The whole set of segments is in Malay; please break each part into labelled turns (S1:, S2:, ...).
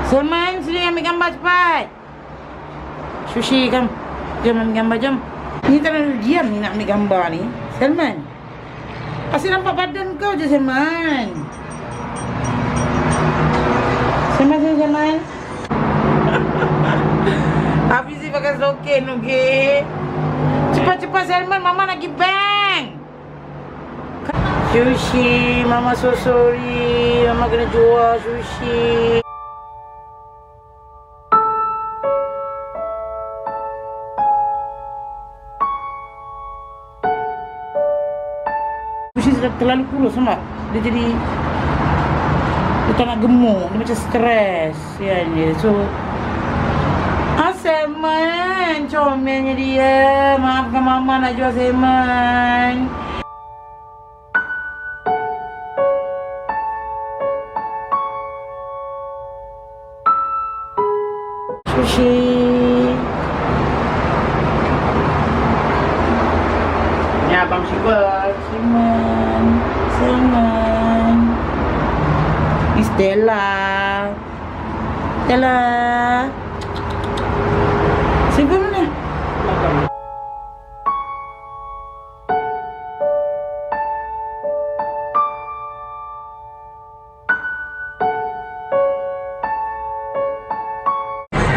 S1: Salman, sini ambil gambar cepat. Sushi kan. Jom ambil gambar, jom. Ni terlalu diam ni nak ambil gambar ni. Salman. Asyik nampak badan kau je, Salman. Salman, sini Salman. Hafizi pakai sloken, okey. Cepat-cepat Salman, Mama nak pergi bank. Sushi, Mama so sorry. Mama kena jual sushi. Sushi sudah terlalu kurus, nampak? Dia jadi, dia tak nak gemuk. Dia macam stres ya, dia. So Salman, comelnya dia. Maafkan Mama nak jual Salman. Sushi. Ni Abang Shiva. Salman. Ni Stella. Shiva mana?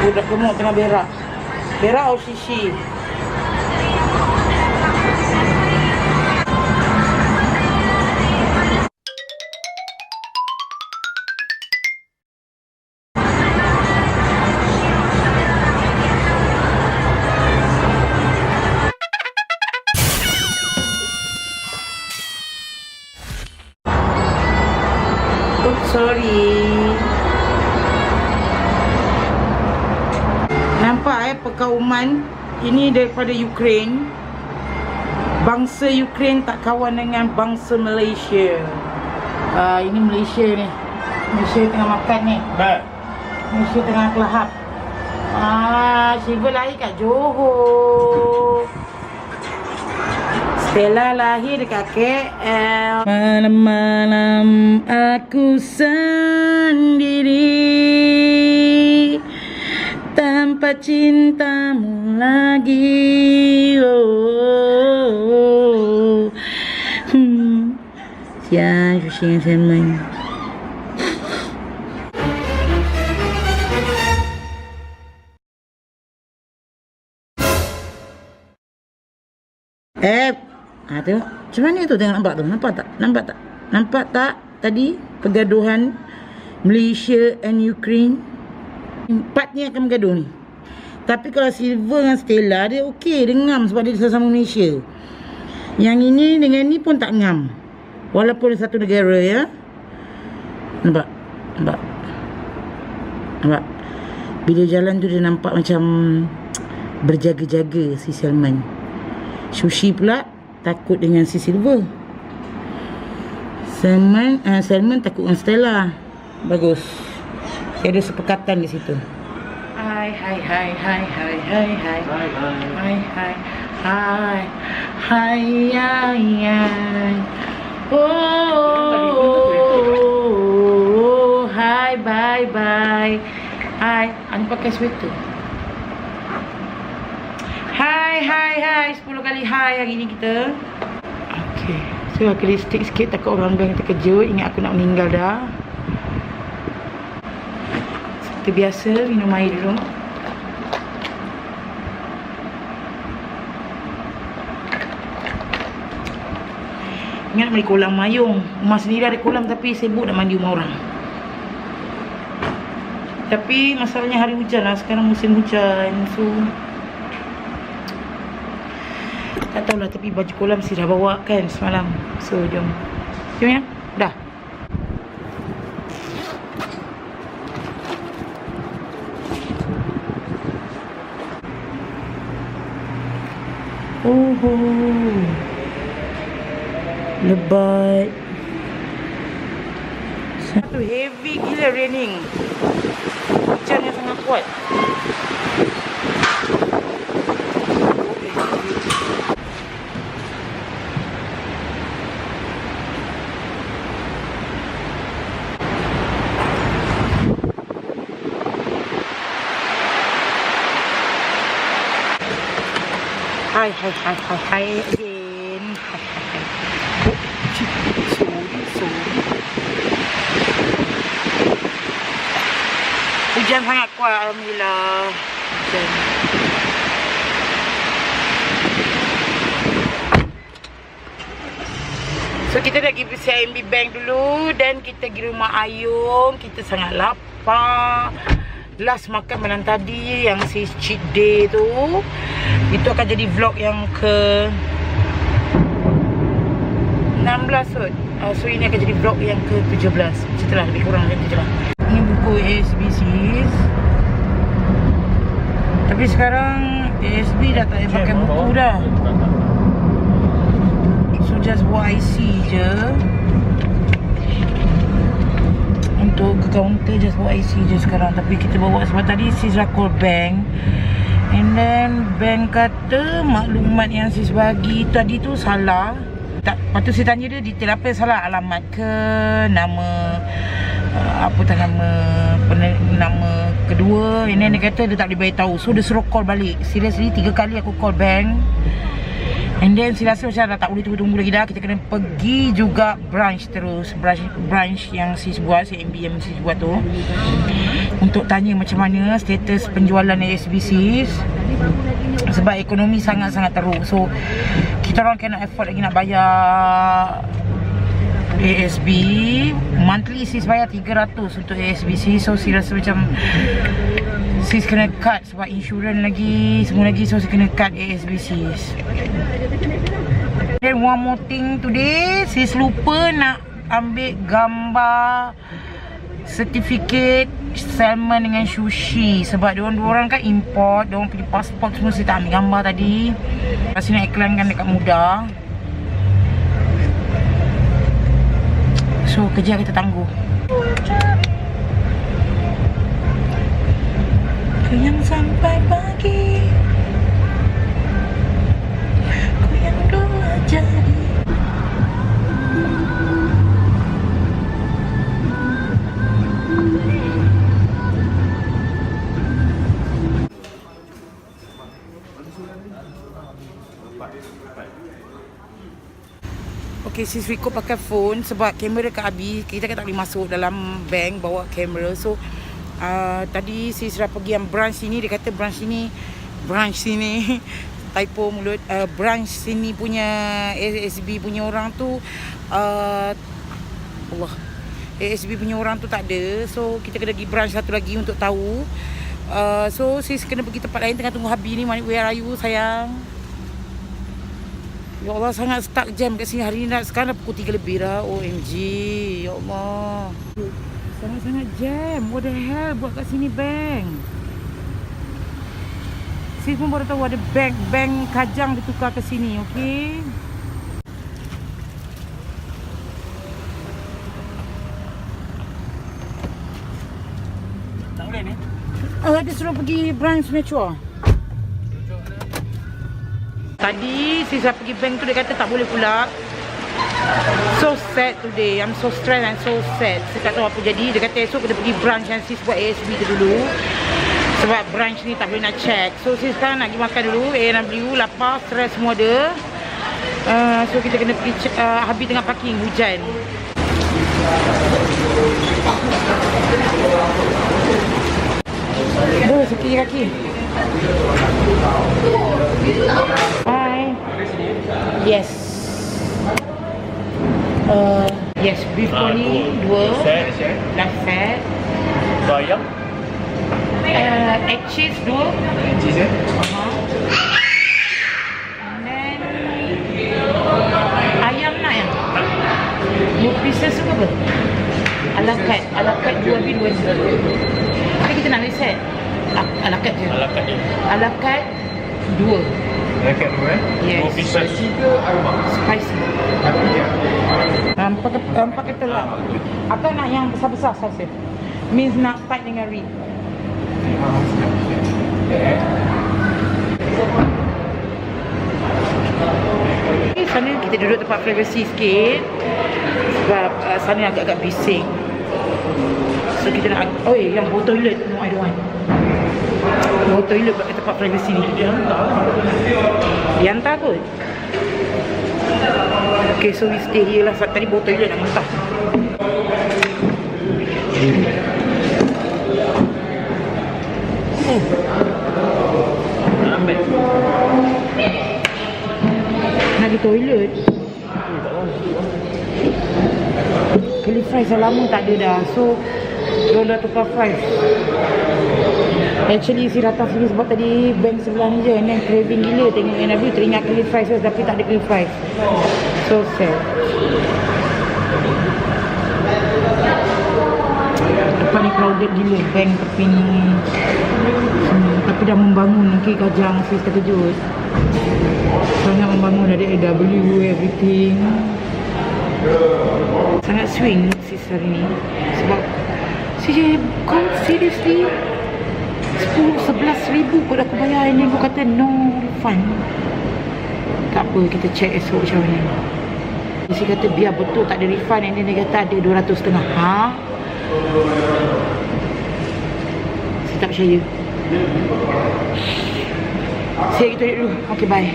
S1: Budak gemuk tengah berak. Berak atau sisi? Sorry. Nampak perkauman ini daripada Ukraine. Bangsa Ukraine tak kawan dengan bangsa Malaysia. Ini Malaysia ni. Malaysia tengah makan ni. Malaysia tengah kelahap. Shiva lahir kat Johor. Stella lahir dekat KL. Malam-malam aku sendiri tanpa cintamu lagi. Ya, Sushi dengan Salman. Tengok. Macam mana tu tengok, nampak tu? Nampak tak tadi pergaduhan Malaysia and Ukraine? Empat ni akan bergaduh ni. Tapi kalau Silver dengan Stella, dia okey, dia ngam sebab dia sama Malaysia. Yang ini dengan ni pun tak ngam. Walaupun satu negara, ya. Nampak? Bila jalan tu dia nampak macam berjaga-jaga si Salman. Sushi pula takut dengan si Silver. Salman takut dengan Stella. Bagus. Dia ada sepekatan di situ. Hai. Oh, hai, bye. Hai, Ani pakai sweater. Hai, 10 kali hai hari ni kita. Okay, so aku lipstick sikit, takut orang bank terkejut. Ingat aku nak meninggal dah. Seperti biasa, minum air dulu. Ingat nak mandi kolam mayung. Rumah sendiri ada kolam tapi sibuk nak mandi rumah orang. Tapi masalahnya hari hujan lah. Sekarang musim hujan. So tak tahulah, tapi baju kolam mesti dah bawa kan semalam. So jom ya. Dah. Lebat. Satu heavy gila raining. Hujan yang sangat kuat. Hi again. Sorry. Hujan sangat kuat, alhamdulillah. Hujan. So kita dah pergi CIMB Bank dulu dan kita pergi rumah Ayung. Kita sangat lapar. Last makan malam tadi yang si cheat day tu. Itu akan jadi vlog yang ke 16 kot. So ini akan jadi vlog yang ke 17. Macam itulah, lebih kurang macam tu lah. Ini buku ASB sis. Tapi sekarang ASB dah tak payah pakai buku dah. So just YC je. Untuk ke kaunter just YC je sekarang. Tapi kita bawa sebab tadi sis dah call bank. And then bank kata maklumat yang sis bagi tadi tu salah. Lepas tu saya tanya dia detail apa yang salah, alamat ke, nama nama kedua. And then dia kata dia tak boleh beritahu. So dia suruh call balik. Seriously 3 kali aku call bank. And then saya rasa macam dah tak boleh tunggu lagi dah. Kita kena pergi juga branch terus. Branch yang sis buat, CIMB yang sis buat tu, untuk tanya macam mana status penjualan ASB sis. Sebab ekonomi sangat-sangat teruk. So kita orang kena afford lagi nak bayar ASB. Monthly sis bayar 300 untuk ASB sis. So sis rasa macam sis kena cut sebab insurans lagi, semua lagi. So sis kena cut ASB sis. Then one more thing today, sis lupa nak ambil gambar sertifikat salmon dengan sushi. Sebab diorang kan import, diorang punya pasport semua saya tak ambil gambar tadi. Lepas ni nak iklankan dekat Muda. So kerja kita tangguh. Goyang sampai pagi, goyang 2 jari. Okay, sis Riko pakai phone sebab kamera dekat habis. Kita kan tak boleh masuk dalam bank bawa kamera. So tadi sis dah pergi yang branch sini. Dia kata branch sini typo mulut. Branch sini punya ASB punya orang tu ASB punya orang tu tak ada. So kita kena pergi branch satu lagi untuk tahu. So sis kena pergi tempat lain. Tengah tunggu Habi ni. Where are you sayang? Ya Allah, sangat stuck jam kat sini hari ni. Sekarang dah pukul 3 lebih dah. OMG, ya Allah, sangat-sangat jam. What the hell buat kat sini bank? Sis pun baru tahu ada bank Kajang ditukar ke sini. Okay, tak boleh ni? Dia suruh pergi branch Metro. Tadi sis dah pergi bank tu, dia kata tak boleh pula. So sad today. I'm so stressed and so sad. Saya tak tahu apa jadi. Dia kata esok kita pergi branch yang sis buat ASB tu dulu. Sebab branch ni tak boleh nak check. So sis sekarang nak pergi makan dulu. A&W, lapar, stress semua ada. So kita kena pergi Habis tengah parking, hujan. Sakit kaki. Hi. Yes. Yes, beef koni 2. Last set.
S2: Ayam?
S1: Egg cheese 2.
S2: Egg cheese
S1: And then ayam nak ya? 2 pieces ke apa? Ala carte 2 habis 2 je. Tapi kita nak ambil set. Ala carte je. Ala carte 2.
S2: Ala carte 2
S1: Yes.
S2: 2 pieces. Spicy ke aroma?
S1: Spicy. Empat ketul lah. Atau nak yang besar-besar saja. Means nak tight dengan rib. Sana kita duduk tempat privacy sikit. Sebab sana agak-agak bising. So kita nak, yang botol toilet. No, I don't want. Bawa toilet kat tempat privacy ni. Dia hantar kot. Okay, so we stay here lah. Sebab tadi bawa toilet nak muntah. Nak pergi toilet. Curly fries dah lama tak ada dah. So diorang dah tukar fries. Actually si datang sini sebab tadi bank sebelah ni je. And then craving gila tengok NW, teringat curly fries first, tapi tak ada curly fries. So sad. Depan ni crowded gila. Bank tepi ni. Tapi dah membangun. Mungkin Kajang sis terkejut. Sangat membangun. Ada AW, everything. Sangat swing sis hari ni. Sebab kau seriously 10-11 ribu kau dah aku bayar. Ini kau kata no refund. Tak apa, kita check esok macam mana. Dia kata biar betul tak ada refund. And then dia kata ada 200.5. Ha? Saya tak percaya. Saya kita lihat dulu. Okay, bye.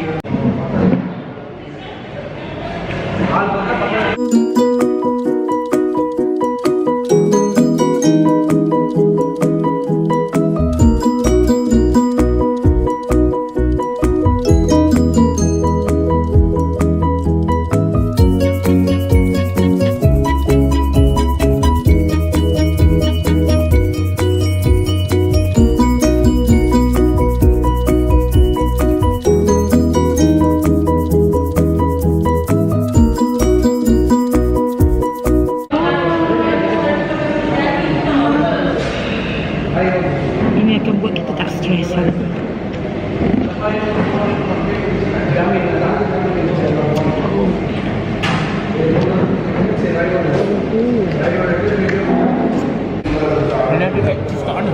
S1: Ini akan buat kita tak stres lagi.
S2: Mana ada kat cheese kat mana?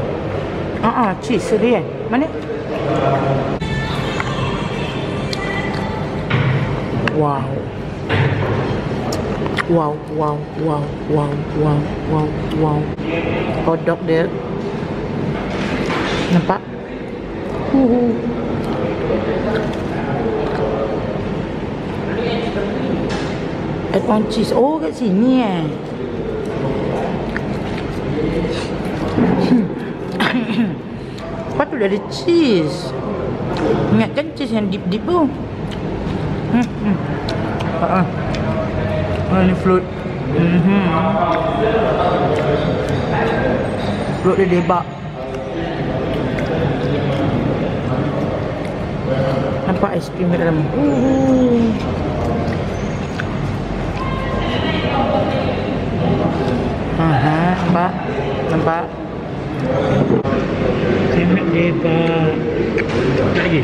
S1: Cheese dia kan? Mana? Wow. Wow, wow, wow, wow, wow, wow, wow. Hotdog dia. Nampak? Add on cheese. Oh, kat sini eh. Patut ada cheese. Ingatkan cheese yang deep-deep tu. Ni float. Float dia debak. Nampak aiskrim kat dalam. Nampak? Nampak? Sangat debak. Tak lagi?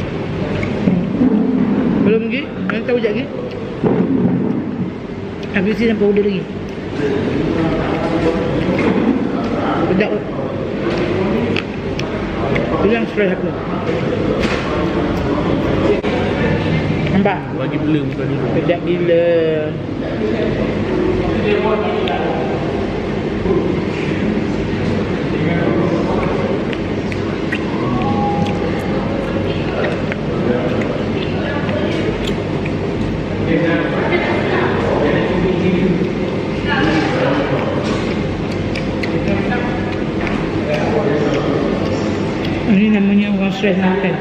S1: Belum lagi? Nak tahu sekejap lagi? Habis ni sampai order lagi. Sedap tu. Bilang stress aku. Nampak?
S2: Bagi blur muka dulu.
S1: Sedap gila. Ini namanya orang stres makan.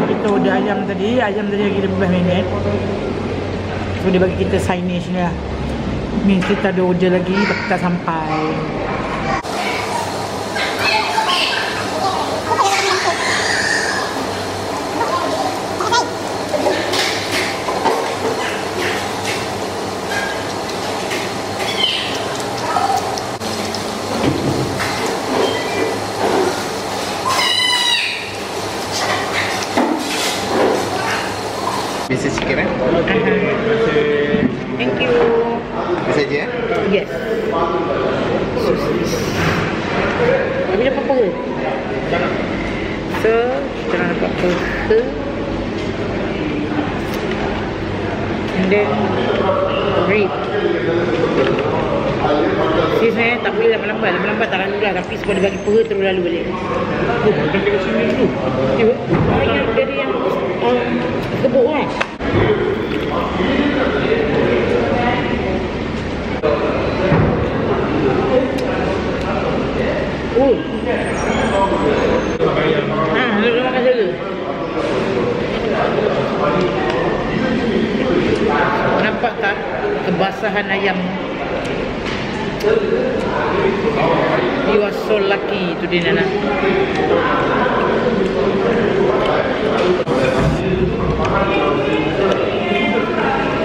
S1: Kita order ayam tadi lagi 15 minit. So dia bagi kita signage ni lah. Means kita ada order lagi tapi tak sampai.
S2: Biasa chicken eh?
S1: Thank you.
S2: Itu saja eh?
S1: Yes. So tak boleh lambat-lambat. Lambat-lambat tak lalu lah. Tapi sebab dia bagi peha terus lalu balik.
S2: Oh, bukan dekat sini dulu.
S1: Tengok. Yang dari yang kebuk kan. Oh. Dia makan segera. Nampak tak kebasahan ayam? You are so lucky today, Nana.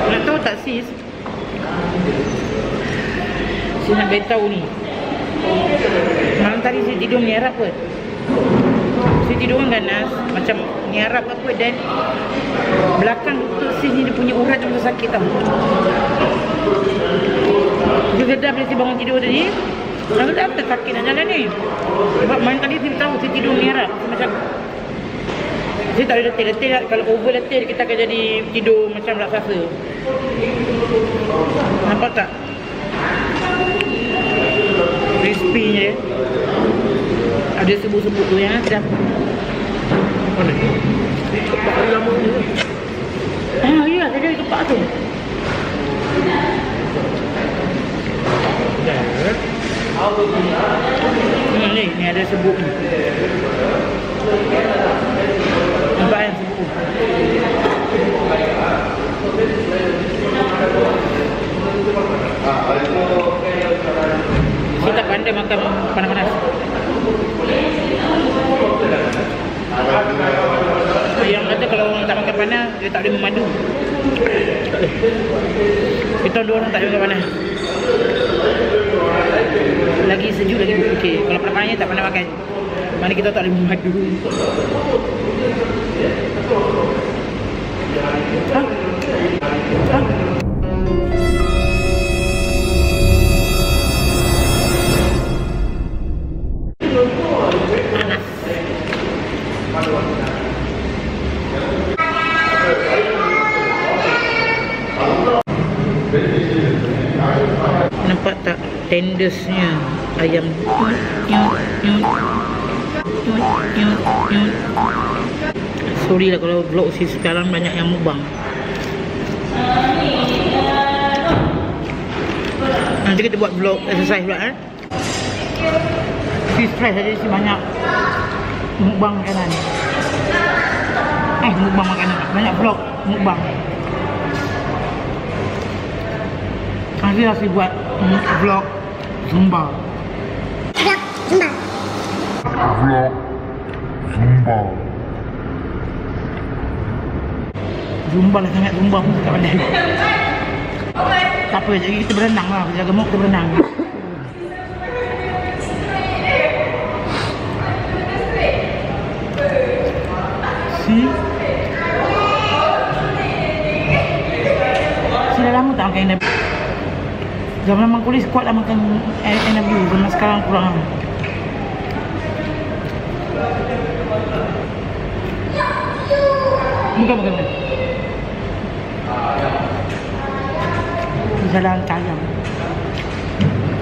S1: Nak tahu tak sis? Sis nak beritahu ni. Malam tadi saya tidur menyerap kot. Saya tidur kan ganas, macam menyerap apa, dan belakang lutut sis ni dia punya urat macam sakit tau. Saya sedar bila saya bangun tidur tadi, saya dah sakit nak jalan ni. Sebab malam tadi saya tahu saya tidur menyerap. Macam saya tak ada letih lah. Kalau over letih kita akan jadi tidur macam raksasa. Nampak tak? Crispy-nya dia. Ada sebut-sebut tu yang sedap.
S2: Mana? Kepak hari lama ni.
S1: Ya, saya ada kepak tu. Ni ada sebut ni. Nampak yang sebut tu. Saya tak pandai makan panas-panas. Yang kata kalau orang tak makan panas, dia tak boleh memadu. Kita dua orang tak boleh makan panas. Lagi sejuk lagi okey. Kalau panas-panasnya tak pandai makan. Mana kita tak boleh memadu. Nampak tak tendersnya ayam? Sorry lah kalau vlog si sekarang banyak yang mukbang. Nanti kita buat vlog exercise pula Si stress saja si banyak mukbang makanan. Mukbang makanan. Banyak vlog mukbang. Nanti lah si buat vlog Zumba. Zumba lah sangat Zumba pun tak pandai. Tak apa, jadi kita berenang lah. Jaga gemuk kita berenang. Si dah lama tak makan NW. Zaman memang kulis kuat lah makan NW. Zaman sekarang kurang. Bukan. Jalan ayam.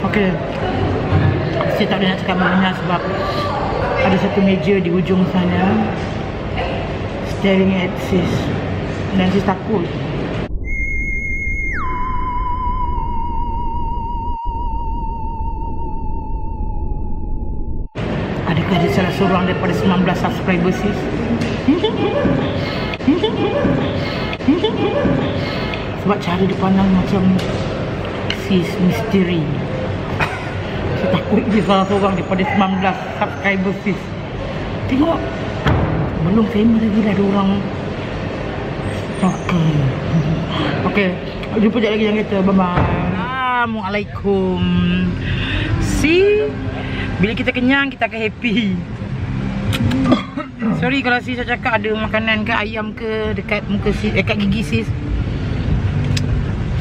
S1: Okey. Saya tak boleh nak cakap banyak sebab ada satu meja di ujung sana staring at sis. Dan sis takut. Adakah dia salah seorang daripada 19 subscribers sis? Sebab cara dia pandang macam sis misteri. Saya takut dia salah seorang daripada 19 subscribers sis. Tengok, belum famous lagi dah ada orang stalker. Okay, jumpa sekejap lagi yang kata bye bye. Assalamualaikum. See, bila kita kenyang kita akan happy. Sorry kalau sis saya cakap ada makanan ke ayam ke dekat muka sis, dekat gigi sis.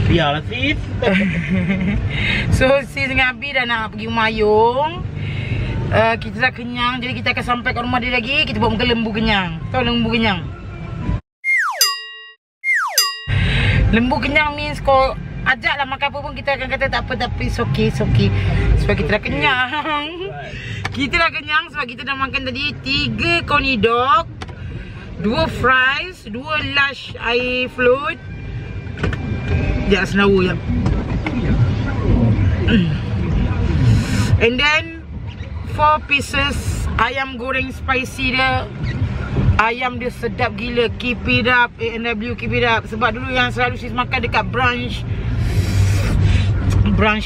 S2: Biarlah sis.
S1: So sis dengan Abi dah nak pergi rumah Ayung. Kita dah kenyang, jadi kita akan sampai ke rumah dia lagi. Kita buat muka lembu kenyang. Tahu lembu kenyang? Lembu kenyang means kau ajaklah makan apa pun kita akan kata tak apa, tapi it's okay, it's okay. Sebab kita dah kenyang. Kita dah kenyang sebab kita dah makan tadi 3 corny dog, 2 fries, 2 large air float. Sekejap senawa je. And then 4 pieces ayam goreng spicy dia. Ayam dia sedap gila. Keep it up A&W, keep it up. Sebab dulu yang selalu sis makan dekat brunch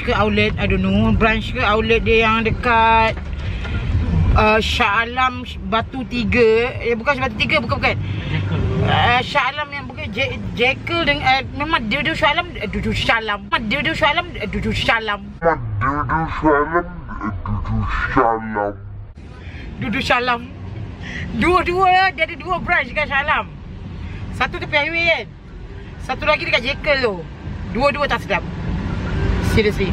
S1: ke outlet, I don't know, brunch ke outlet dia yang dekat Shah Alam Batu 3. Bukan Batu 3, bukan. Shah Alam yang bukan Jekyll dengan memang Dudu Shah Alam. Dua-dua dia ada 2 branch dekat Shah Alam. Satu tepi highway kan, satu lagi dekat Jekyll tu. Dua-dua tak sedap. Seriously.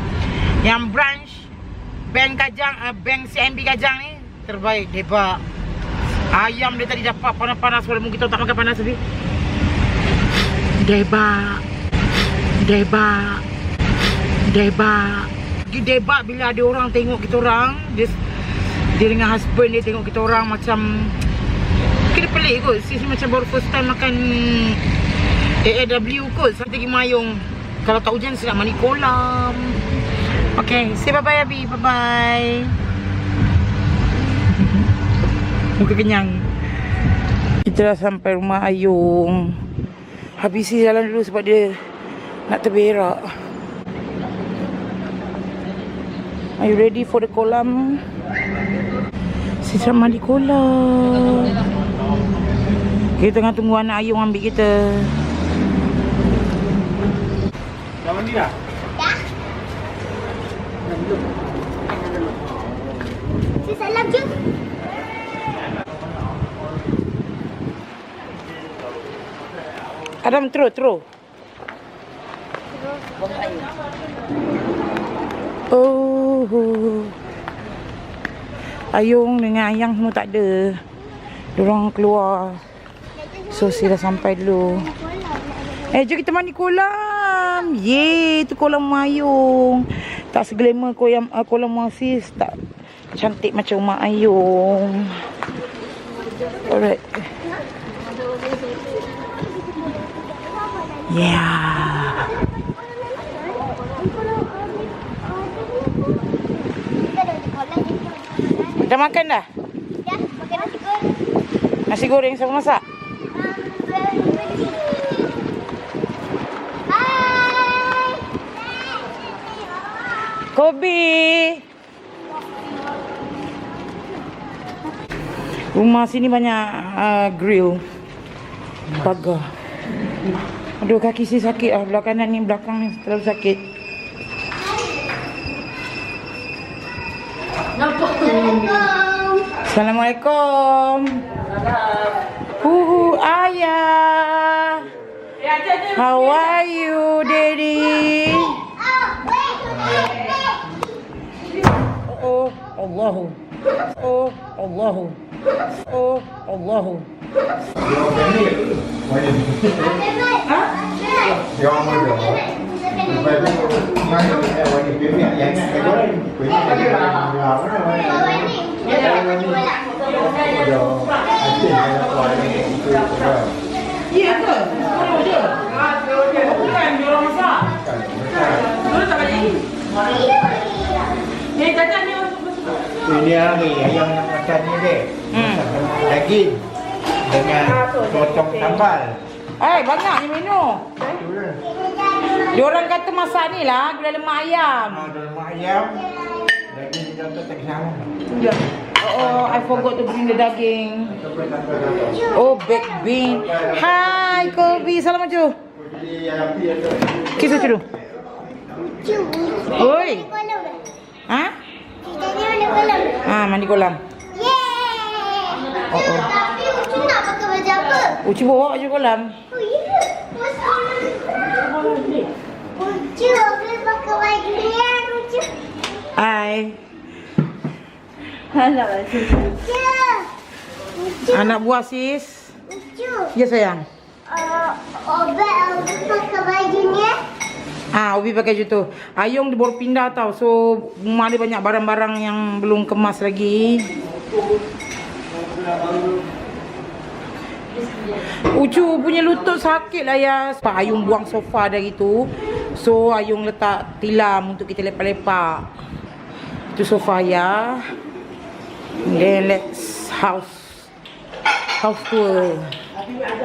S1: Yang branch Bank Kajang, Bank CMB Kajang ni terbaik. Debak. Ayam dia tadi dapat panas-panas walaupun kita tak makan panas tapi. Debak. Debak bila ada orang tengok kita orang. Dia dengan husband dia tengok kita orang macam kena pelik kot. Sis macam baru first time makan A&W kot. Sampai pergi mayung. Kalau tak hujan saya nak mandi kolam. Okay, say bye-bye Abi. Bye-bye. Muka kenyang. Kita dah sampai rumah Ayung. Habisi jalan dulu sebab dia nak terberak. Are you ready for the kolam? Saya nak mandi kolam. Kita tengah tunggu anak Ayung ambil kita.
S2: Dah mandi dah?
S3: Dah. Saya salam je.
S1: Adam, throw. Oh. Ayung dengan Ayang semua tak ada. Diorang keluar. So, saya dah sampai dulu. Jom kita mandi kolam. Yeay, tu kolam Ayung. Tak seglamour kolam Sis. Tak cantik macam Mak Ayung. Alright. Yeah. Dah makan dah?
S3: Ya, makan nasi goreng.
S1: Nasi goreng siapa masak?
S3: Hai.
S1: Kobe. Rumah sini banyak grill. Pagar. Aduh, kaki saya sakit lah. Belah kanan ni, belakang ni terlalu sakit. Assalamualaikum. Ayah. How are you, Daddy? Oh, Allahu. Oh, Allahu. Oh, Allahu. Iya ke? Orang je. Bukan dia orang masak. Dia tak balik. Ni jajan ni.
S4: Ini yang nak makan ni dek. Daging dengan potong sambal.
S1: Banyak ni menu. Diorang kata masak ni lah gula lemak ayam.
S4: Lemak ayam. Daging contoh tak sama.
S1: Oh, I forgot to bring the daging. Oh, baked bean. Hai, Kobe. Salam Acu. Kiss Acu dulu. Oi. Ha? Mandi kolam.
S3: Yeay.
S1: Oh.
S3: Tapi Ucu nak pakai baju apa?
S1: Uci bawa baju kolam.
S3: Oh, iya. Ucu, boleh pakai baju ni ya, Ucu.
S1: Hai.
S3: Ucu.
S1: Anak buah sis.
S3: Ucu.
S1: Ya sayang.
S3: Obek pakai baju ni ya.
S1: Ubi pakai je tu. Ayung dia baru pindah tau. So rumah dia banyak barang-barang yang belum kemas lagi. Ucu punya lutut sakit lah ya. Sebab Ayung buang sofa dari tu. So Ayung letak tilam untuk kita lepak-lepak. Itu sofa ya. Then let's house tour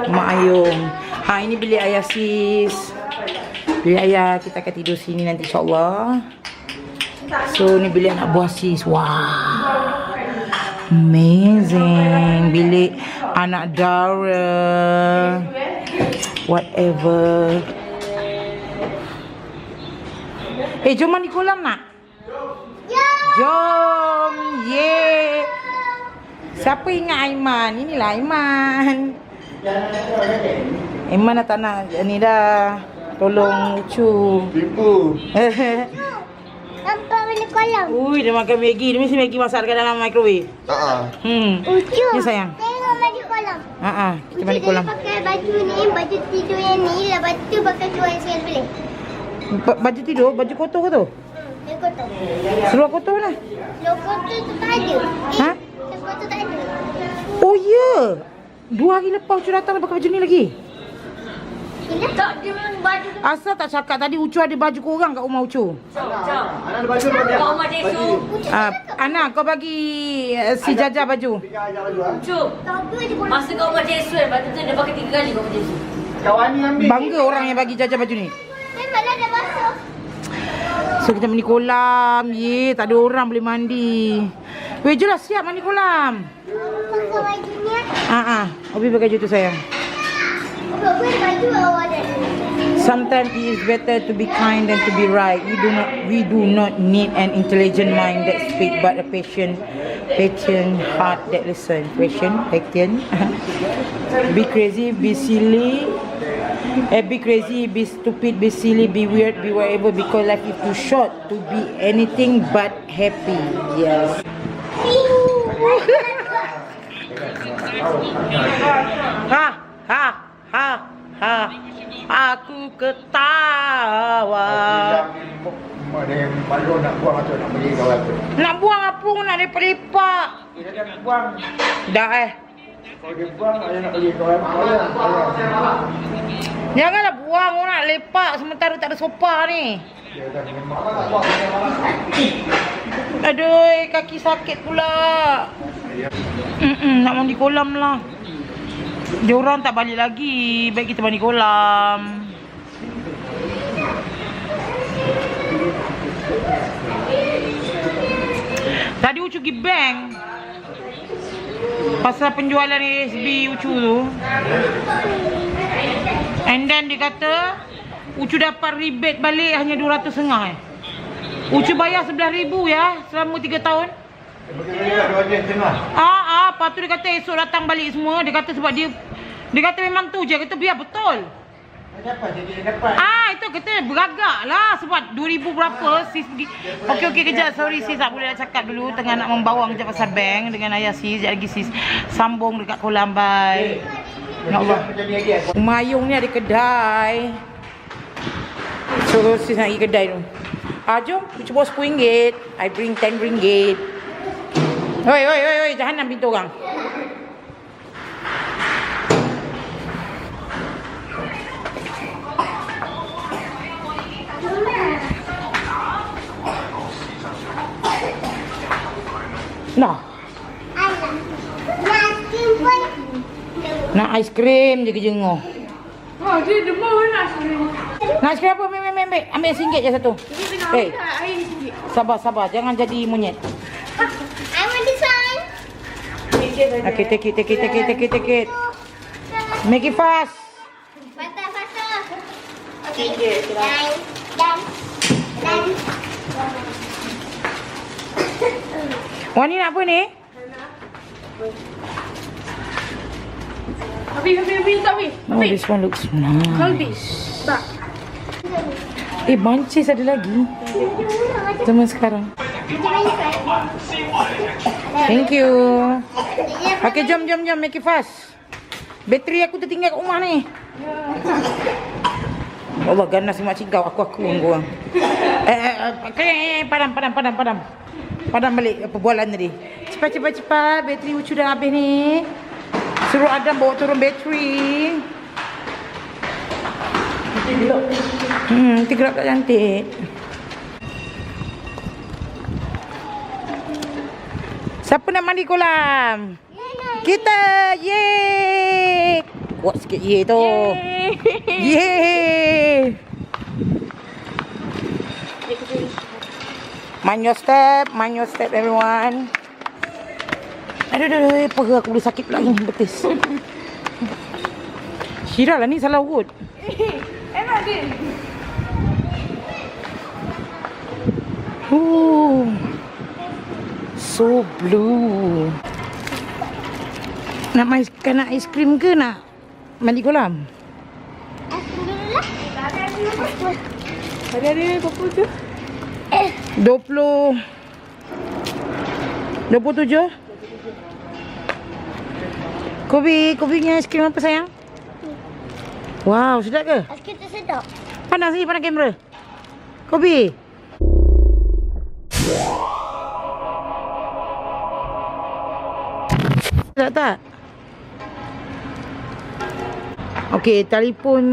S1: Mak Ayung. Ini bilik ayah sis. Bilik ayah, kita akan tidur sini nanti insyaAllah. So ni bilik anak buah sis. Wow, amazing. Bilik anak Dara, whatever. Jom mandi kolam nak? Jom. Yeah. Siapa ingat Aiman? Inilah Aiman. Aiman dah tak nak ni dah. Tolong Ucu.
S4: Tipu.
S3: Nampak benda kolam.
S1: Ui, dia makan Maggi. Dia mesti Maggi masak dekat dalam microwave.
S3: Ucu.
S1: Ni sayang.
S3: Tengok mandi kolam.
S1: Kita mandi kolam.
S3: Ucu pakai baju ni, baju tidur yang ni. Lepas tu pakai seluar yang sekali boleh.
S1: Baju tidur, baju kotor ke tu?
S3: Dia kotor.
S1: Seluar kotor mana?
S3: Seluar kotor tu tak ada.
S1: Ha?
S3: Seluar kotor tak ada.
S1: Oh ya. 2 hari lepas Ucu datang dia pakai baju ni lagi.
S3: Tak, dia memang baju tu.
S1: Asal tak cakap tadi Ucu ada baju korang kat rumah Ucu.
S4: Anak ada baju dia.
S5: Kau rumah Jesu.
S1: Ana, kau bagi si Jaja baju.
S5: Cuk.
S3: Tapi ada kolam.
S5: Masa kau rumah Jesu lepas tu dia pakai 3 kali kau rumah Jesu.
S4: Kawan ni ambil.
S1: Bangga orang yang bagi Jaja baju ni.
S3: Memanglah dah basuh.
S1: So kita mandi kolam. Ye, tak ada orang boleh mandi. Weh, jom lah siap mandi kolam.
S3: Pakai baju ni.
S1: Obi pakai baju tu sayang.
S3: Apa baju awak ada?
S1: Sometimes it is better to be kind than to be right. We do not need an intelligent mind that speak, but a patient heart that listen. Patient. Be crazy, be silly. Be crazy, be stupid, be silly, be weird, be whatever. Because life is too short to be anything but happy. Yes. Aku ketawa.
S4: Mak dia malu nak buang atau nak beli kawan tu.
S1: Nak buang apa? Nak lepak-lepak.
S4: Dia dah nak buang.
S1: Dah
S4: Kalau dia buang, ayah nak beli kawan.
S1: Janganlah buang, orang nak lepak sementara tak ada sofa ni.
S4: Dia dah memang.
S1: Aduh, kaki sakit pula. Nak mandi kolam lah. Dia orang tak balik lagi. Baik kita mandi kolam. Tadi Ucu pergi bank pasal penjualan ASB Ucu tu. And then dia kata Ucu dapat rebate balik hanya 200 Ucu bayar 11,000 ya selama 3 tahun. Lepas tu dia kata esok datang balik semua. Dia kata sebab dia kata memang tu je. Dia kata biar betul. Itu kata beragak lah. Sebab 2,000 berapa sis pergi. Okey kejap. Sorry sis tak boleh nak cakap dulu. Tengah nak membawa kejap pasal bank dengan ayah sis. Sekejap lagi sis sambung dekat kolam. Bye. Ya Allah. Rumah Ayung ni ada kedai. So sis nak pergi kedai tu. Jom. Ucu bawa RM10. I bring RM10. Hoi, jangan nak pintu orang. Nah, nak aiskrim je kejengah.
S5: Dia demam nak aiskrim.
S1: Nak aiskrim apa? Ambil RM1 je satu. Hey, sabar. Jangan jadi monyet.
S3: I want this one.
S1: Okay, take it. Make it fast.
S3: Faster. Okay. Done.
S1: Wah, ni nak apa ni?
S5: Habis tak habis.
S1: Oh, this one looks nice.
S5: Habis. Tak.
S1: Bunches ada lagi. Zaman sekarang. Thank you. Okay, jom. Make it fast. Bateri aku tertinggal kat rumah ni. Allah, ganas si makcik kau. Aku korang. Padam. Padam balik perbualan tadi. Cepat. Bateri Ucu dah habis ni. Suruh Adam bawa turun bateri. Nanti gelap tak cantik. Siapa nak mandi kolam? Kita. Yeay. Kuat sikit ye tu. Yeay. Mind your step everyone. Aduh, perut aku boleh sakit pula ni betis. Syirah lah ni salah urut.
S5: Enak dia.
S1: So blue. Nak aiskrim ke nak mandi kolam?
S5: Ada berapa tu?
S1: 27. Kopi punya aiskrim apa sayang? Wow, sedap ke?
S3: Aiskrim tu sedap.
S1: Pandang sini, pandang kamera. Kopi. Sedap tak? Okey, telefon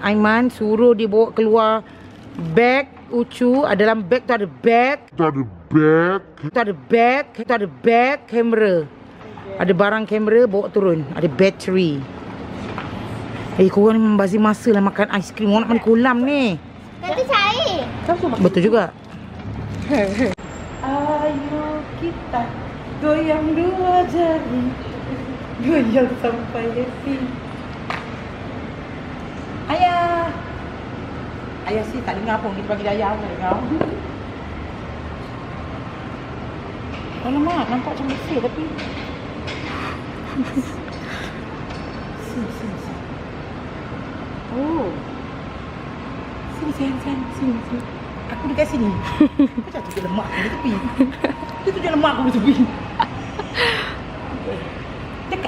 S1: Aiman suruh dia bawa keluar beg Ucu. Dalam beg tu ada beg kamera. Ada barang kamera bawa turun. Ada bateri. Korang ni membazir masa lah makan aiskrim. Orang nak mandi kolam ni.
S3: Nanti cair.
S1: Betul juga. Ayo kita goyang dua jari. Goyang sampai happy. Ayah sih tak dengar pun. Kita bagi dia ayah pun dengar. Alamak, nampak macam bersih tapi Sini. Oh. Sini sayang. Sini. Aku dekat sini. Macam tu dia lemak aku di tepi. Dia lemak aku di tepi.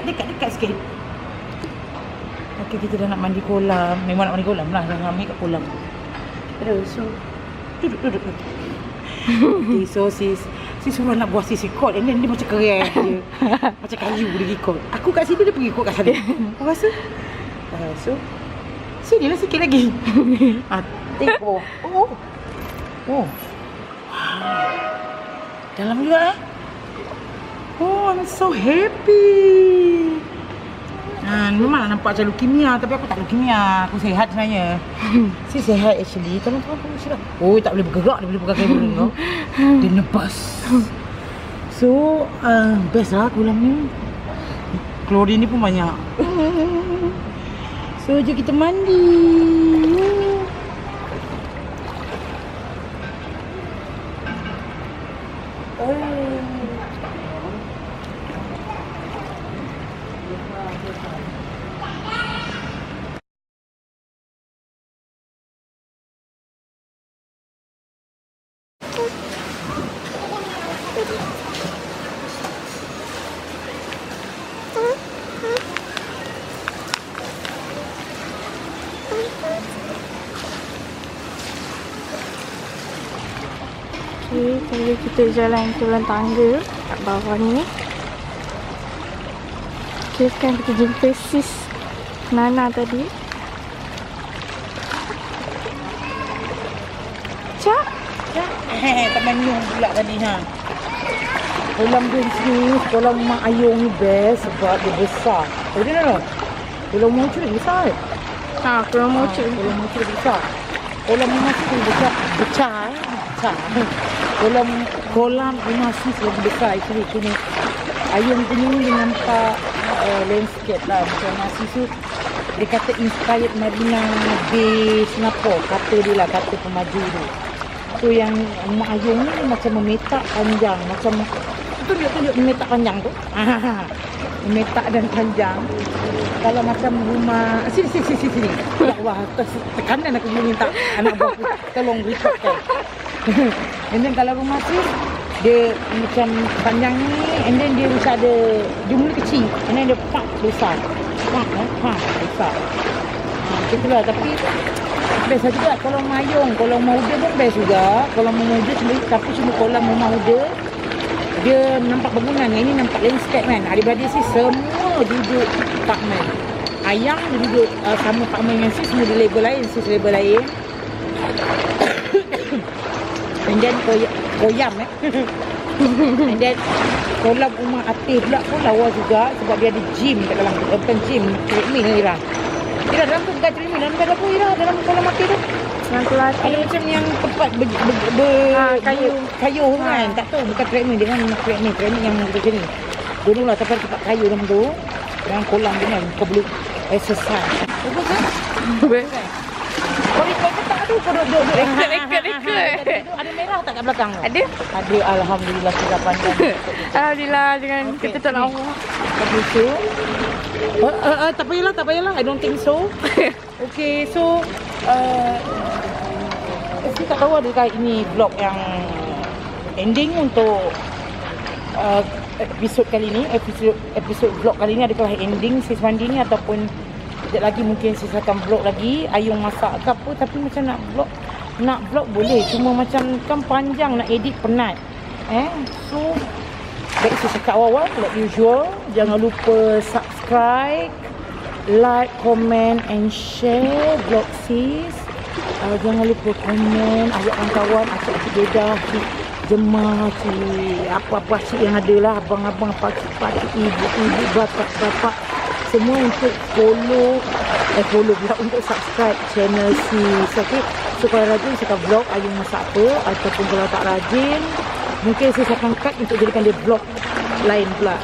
S1: Dekat sikit. Okey, kita dah nak mandi kolam. Memang nak mandi kolam lah. Dah ramai kat kolam. Terus, so duduk. Okay, so sis suruh nak buat sis record. And then dia macam keren je. Macam kayu dia record. Aku kat sini, dia pergi record kat sana. Kau rasa? So sini lah sikit lagi. Tengok bawah. Oh. Dalam juga Oh, I'm so happy. Memang nampak macam leukemia, tapi aku tak leukemia. Aku sihat sebenarnya. Si sihat actually. Teman-teman aku sihat. Oh, tak boleh bergerak. Dia boleh pegang kamera kau. Dia nebas. So, best lah kolam ni. Klorin ni pun banyak. So, jom kita mandi.
S5: Okay, jadi kita jalan turun tangga kat bawah ni. Okay, sekarang kita jumpa sis Nana tadi. Cak?
S1: Taman Nyung pula tadi Kolam dia di sini, kolam Mak Ayung ni best sebab dia besar. Dia nak kolam Mocu ni besar
S5: Kolam Mocu.
S1: Kolam Mocu dia besar. Kolam Imas tu besar. Kolam Imas ni lebih besar. Sini Ayung punya ni dia nampak landscape lah. Macam nasi tu dia kata inspired Marina Bay Singapore. Kata dia lah, kata pemaju tu. So yang Mak Ayung ni macam memetak panjang. Macam tunjuk memetak panjang tu. Memetak dan panjang. Kalau macam rumah sini. Ya Allah, tekanan aku minta anak buah aku tolong recordkan. And then kalau rumah tu dia macam panjang ni, and then dia macam ada jumlah kecil, and then dia besar. Besar. Itulah, tapi Best lah juga kalau mayung. Kalau muda pun best juga. Kalau muda sendiri, tapi cuma kolam rumah muda, dia nampak bangunan. Yang ini nampak landscape kan. Adik-beradik si semua duduk apartmen. Ayang dia duduk sama apartmen dengan sis, semua di label lain, sis label lain. And then koyam And then kolam rumah Atif pula pun lawa juga sebab dia ada gym kat dalam tu. Bukan gym, treadmill ni lah. Ira dalam tu bukan treadmill, dalam ada apa Ira? Dalam kolam Atif tu
S5: Senang kelatih.
S1: ada macam yang tempat kayu kan. Tak tahu bukan treadmill, dia kan treadmill yang macam ni. Dulu lah tapi ada tempat kayu dalam tu. Dalam kolam tu kan kau boleh exercise. Bagus kan?
S5: Bagus.
S1: Kau rekod ke tak? Aduh kau duduk
S5: Rekod.
S1: Ada merah tak kat belakang tu?
S5: Ada?
S1: Ada, alhamdulillah sudah pandang.
S5: Alhamdulillah dengan kita tak nak Allah.
S1: Okay, so tak payahlah. I don't think so. Okay, so saya tak tahu adakah ini vlog yang ending untuk episod kali ni, episod vlog kali ni adakah ending sis mandi ni ataupun sekejap lagi mungkin sis akan vlog lagi Ayung masak ke apa. Tapi macam nak vlog boleh, cuma macam kan panjang nak edit penat. So baik sis cakap awal like usual, jangan lupa subscribe, like, comment and share vlog sis. Jangan lupa komen, ajak kawan-kawan, ajak dedah, jemaah, apa-apa cik yang ada lah, abang-abang, pakcik-pakcik, ibu-ibu, bapak-bapak, semua untuk follow pula, untuk subscribe channel sis. Okay, so kalau rajin saya akan vlog Ayung masak apa, ataupun kalau tak rajin mungkin saya akan cut untuk jadikan dia vlog lain pula.